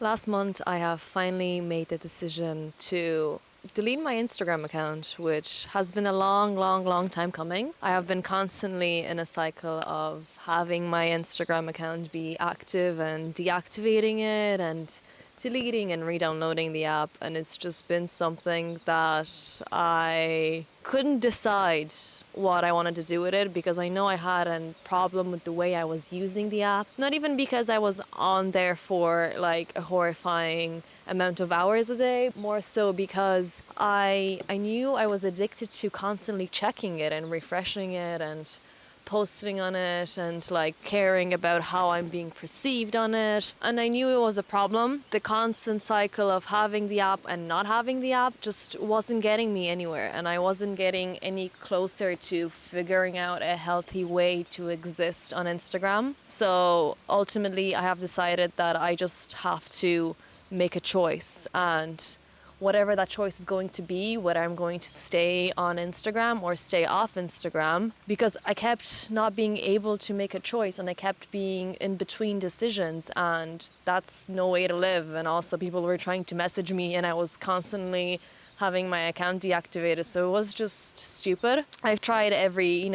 Last month, I have finally made the decision to delete my Instagram account, which has been a long, long, long time coming. I have been constantly in a cycle of having my Instagram account be active and deactivating it and deleting and re-downloading the app, and it's just been something that I couldn't decide what I wanted to do with it because I know I had a problem with the way I was using the app. Not even because I was on there for like a horrifying amount of hours a day, more so because I knew I was addicted to constantly checking it and refreshing it and posting on it and like caring about how I'm being perceived on it. And I knew it was a problem. The constant cycle of having the app and not having the app just wasn't getting me anywhere. And I wasn't getting any closer to figuring out a healthy way to exist on Instagram. So ultimately, I have decided that I just have to make a choice, and whatever that choice is going to be, whether I'm going to stay on Instagram or stay off Instagram, because I kept not being able to make a choice and I kept being in between decisions, and that's no way to live. And also, people were trying to message me, and I was constantly having my account deactivated, so it was just stupid. I've tried every,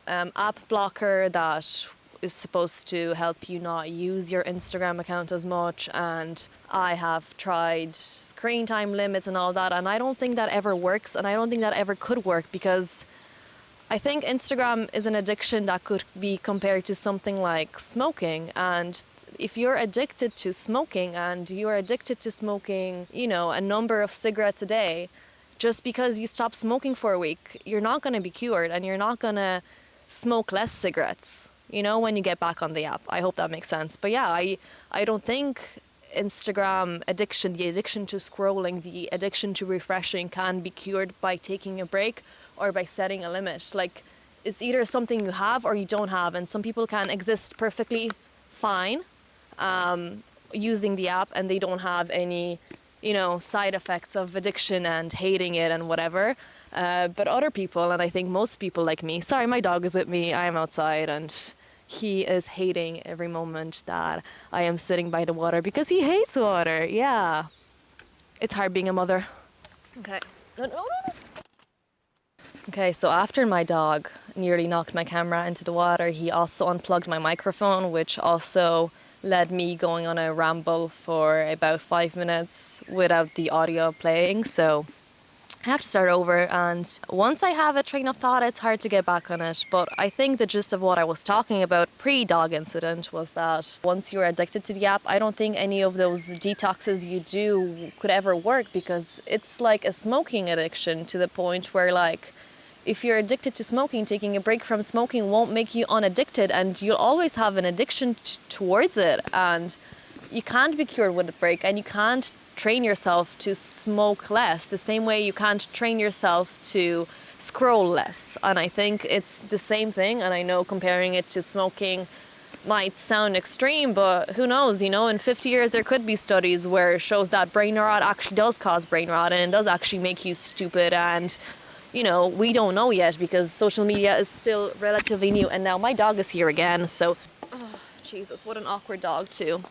app blocker that is supposed to help you not use your Instagram account as much, and I have tried screen time limits and all that, and I don't think that ever works, and I don't think that ever could work, because I think Instagram is an addiction that could be compared to something like smoking. And if you're addicted to smoking and you're addicted to smoking, a number of cigarettes a day, just because you stop smoking for a week, you're not going to be cured, and you're not going to smoke less cigarettes, when you get back on the app. I hope that makes sense. But yeah, I don't think Instagram addiction, the addiction to scrolling, the addiction to refreshing can be cured by taking a break or by setting a limit. Like, it's either something you have or you don't have, and some people can exist perfectly fine using the app and they don't have any, side effects of addiction and hating it and whatever. But other people, and I think most people like me, sorry, my dog is with me, I am outside, and he is hating every moment that I am sitting by the water because he hates water. Yeah. It's hard being a mother. Okay. No, no, no. Okay, so after my dog nearly knocked my camera into the water, he also unplugged my microphone, which also led me going on a ramble for about 5 minutes without the audio playing. So I have to start over, and once I have a train of thought, it's hard to get back on it. But I think the gist of what I was talking about pre-dog incident was that once you're addicted to the app, I don't think any of those detoxes you do could ever work, because it's like a smoking addiction, to the point where, like, if you're addicted to smoking, taking a break from smoking won't make you unaddicted, and you'll always have an addiction towards it. And you can't be cured with a break, and you can't train yourself to smoke less the same way you can't train yourself to scroll less. And I think it's the same thing, and I know comparing it to smoking might sound extreme, but who knows, in 50 years there could be studies where it shows that brain rot actually does cause brain rot, and it does actually make you stupid. And we don't know yet, because social media is still relatively new. And now my dog is here again, so Jesus, what an awkward dog too.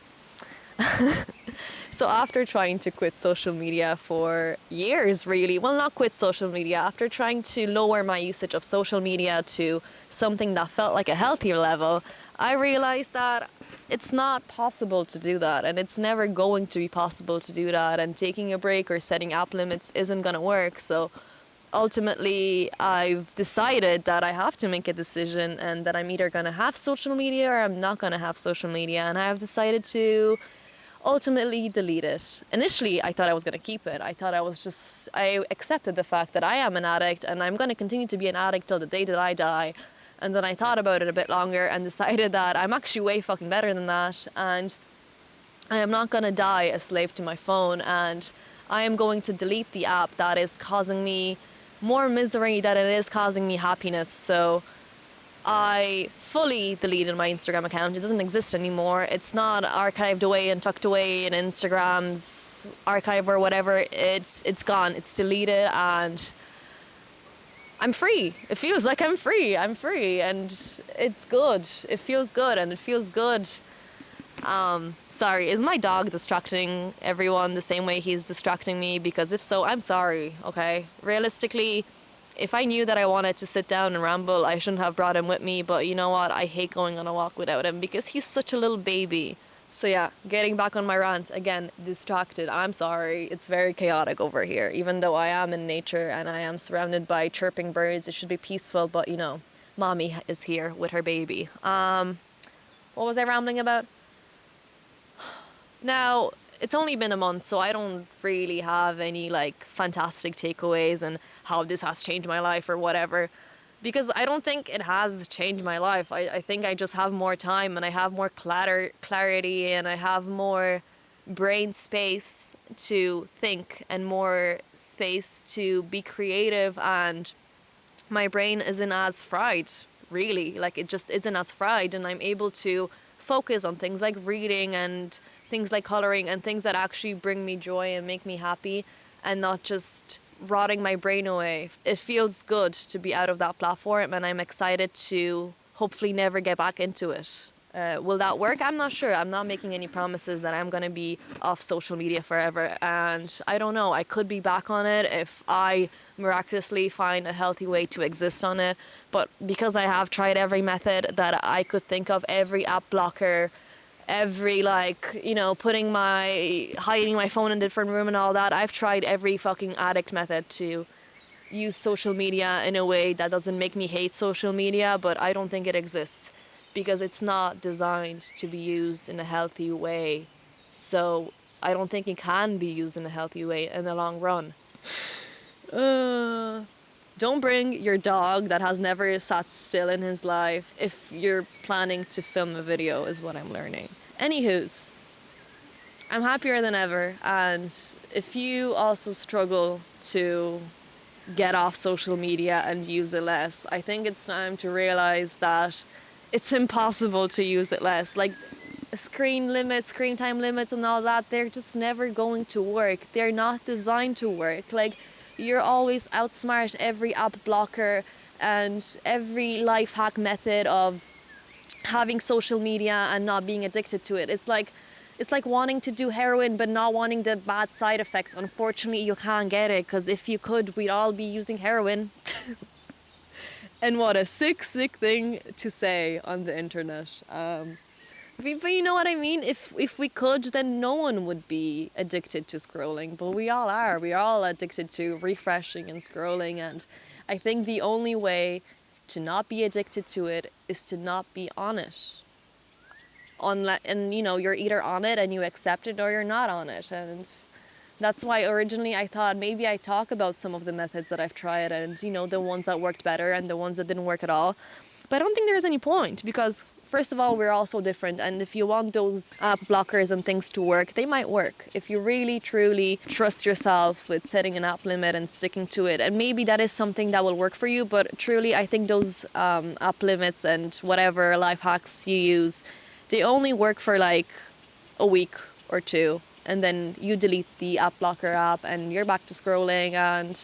So after trying to quit social media for years, really, well, not quit social media, after trying to lower my usage of social media to something that felt like a healthier level, I realized that it's not possible to do that, and it's never going to be possible to do that, and taking a break or setting app limits isn't going to work. So ultimately, I've decided that I have to make a decision, and that I'm either going to have social media or I'm not going to have social media, and I have decided to ultimately delete it. Initially, I thought I was going to keep it. I accepted the fact that I am an addict and I'm going to continue to be an addict till the day that I die. And then I thought about it a bit longer and decided that I'm actually way fucking better than that. And I am not going to die a slave to my phone. And I am going to delete the app that is causing me more misery than it is causing me happiness. So I fully deleted my Instagram account. It doesn't exist anymore. It's not archived away and tucked away in Instagram's archive or whatever. It's gone. It's deleted, and I'm free. It feels like I'm free. I'm free, and it's good. It feels good, and it feels good Sorry, is my dog distracting everyone the same way he's distracting me? Because if so, I'm sorry, okay? Realistically, if I knew that I wanted to sit down and ramble, I shouldn't have brought him with me. But you know what? I hate going on a walk without him because he's such a little baby. So yeah, getting back on my rant, again, distracted. I'm sorry. It's very chaotic over here. Even though I am in nature and I am surrounded by chirping birds, it should be peaceful. But you know, mommy is here with her baby. What was I rambling about? Now, it's only been a month, so I don't really have any like fantastic takeaways and how this has changed my life or whatever. Because I don't think it has changed my life. I think I just have more time and I have more clarity and I have more brain space to think and more space to be creative, and my brain isn't as fried, really. Like, it just isn't as fried, and I'm able to focus on things like reading and things like coloring and things that actually bring me joy and make me happy, and not just rotting my brain away. It feels good to be out of that platform, and I'm excited to hopefully never get back into it. Will that work? I'm not sure. I'm not making any promises that I'm going to be off social media forever. And I don't know. I could be back on it if I miraculously find a healthy way to exist on it. But because I have tried every method that I could think of, every app blocker, every hiding my phone in a different room and all that, I've tried every fucking addict method to use social media in a way that doesn't make me hate social media, but I don't think it exists because it's not designed to be used in a healthy way. So I don't think it can be used in a healthy way in the long run. Don't bring your dog that has never sat still in his life if you're planning to film a video, is what I'm learning. Anywho's, I'm happier than ever, and if you also struggle to get off social media and use it less, I think it's time to realize that it's impossible to use it less. Like, screen limits, screen time limits and all that, they're just never going to work. They're not designed to work. Like, you're always outsmart every app blocker and every life hack method of having social media and not being addicted to it. It's like wanting to do heroin but not wanting the bad side effects. Unfortunately, you can't get it, because if you could, we'd all be using heroin. And what a sick thing to say on the internet. But you know what I mean? If we could, then no one would be addicted to scrolling. But we all are. We are all addicted to refreshing and scrolling. And I think the only way to not be addicted to it is to not be on it. And you're either on it and you accept it, or you're not on it. And that's why originally I thought maybe I'd talk about some of the methods that I've tried and, the ones that worked better and the ones that didn't work at all. But I don't think there's any point, because first of all, we're all so different. And if you want those app blockers and things to work, they might work. If you really, truly trust yourself with setting an app limit and sticking to it. And maybe that is something that will work for you. But truly, I think those app limits and whatever life hacks you use, they only work for like a week or two. And then you delete the app blocker app and you're back to scrolling, and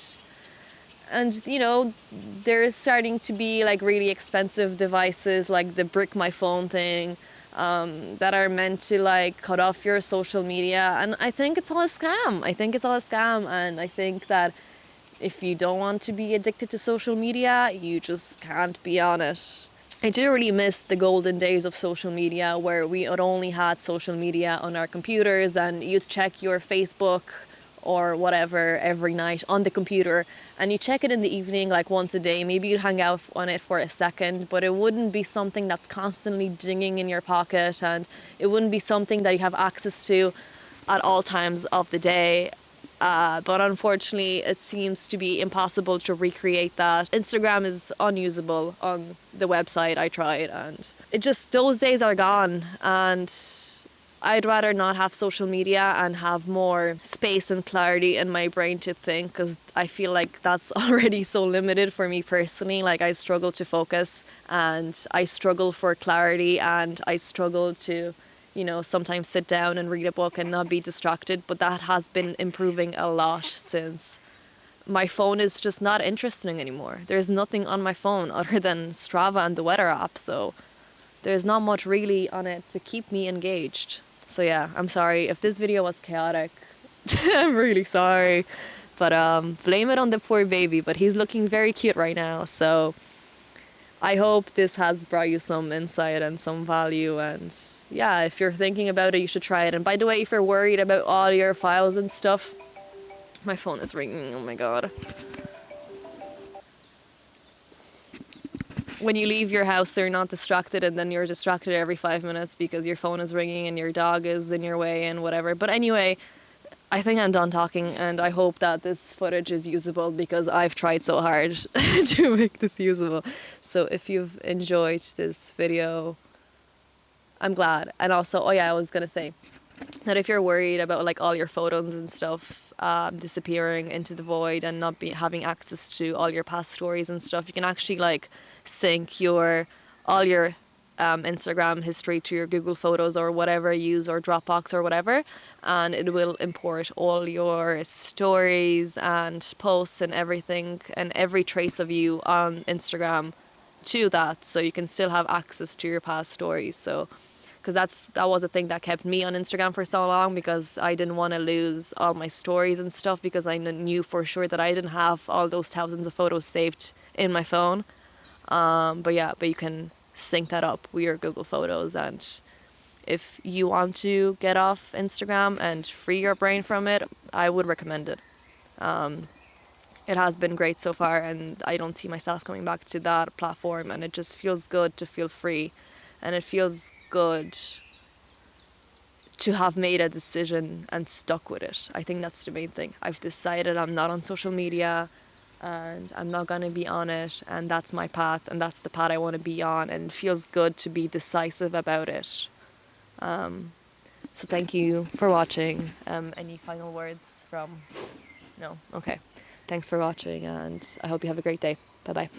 there's starting to be like really expensive devices like the Brick My Phone thing that are meant to like cut off your social media, and I think it's all a scam. And I think that if you don't want to be addicted to social media, you just can't be on it. I do really miss the golden days of social media where we only had social media on our computers and you'd check your Facebook or whatever every night on the computer, and you check it in the evening like once a day. Maybe you'd hang out on it for a second, but it wouldn't be something that's constantly dinging in your pocket, and it wouldn't be something that you have access to at all times of the day. But unfortunately, it seems to be impossible to recreate that. Instagram is unusable on the website. I tried, and those days are gone. And I'd rather not have social media and have more space and clarity in my brain to think, because I feel like that's already so limited for me personally. Like, I struggle to focus, and I struggle for clarity, and I struggle to sometimes sit down and read a book and not be distracted. But that has been improving a lot since my phone is just not interesting anymore. There's nothing on my phone other than Strava and the weather app. So there's not much really on it to keep me engaged. So yeah, I'm sorry if this video was chaotic. I'm really sorry. But blame it on the poor baby. But he's looking very cute right now. So I hope this has brought you some insight and some value. And yeah, if you're thinking about it, you should try it. And by the way, if you're worried about all your files and stuff, my phone is ringing. Oh my God. When you leave your house, so you're not distracted, and then you're distracted every 5 minutes because your phone is ringing and your dog is in your way and whatever. But anyway, I think I'm done talking, and I hope that this footage is usable because I've tried so hard to make this usable. So if you've enjoyed this video, I'm glad. And also, oh yeah, I was gonna say that if you're worried about like all your photos and stuff disappearing into the void and not having access to all your past stories and stuff, you can actually like sync all your Instagram history to your Google Photos or whatever you use, or Dropbox or whatever, and it will import all your stories and posts and everything and every trace of you on Instagram to that, so you can still have access to your past stories. So because that was a thing that kept me on Instagram for so long, because I didn't want to lose all my stories and stuff, because I knew for sure that I didn't have all those thousands of photos saved in my phone. But you can sync that up with your Google Photos, and if you want to get off Instagram and free your brain from it, I would recommend it. It has been great so far, and I don't see myself coming back to that platform, and it just feels good to feel free, and it feels good to have made a decision and stuck with it. I think that's the main thing. I've decided I'm not on social media and I'm not going to be on it, and that's my path, and that's the path I want to be on, and it feels good to be decisive about it. So thank you for watching. Any final words from... No? Okay. Thanks for watching, and I hope you have a great day. Bye-bye.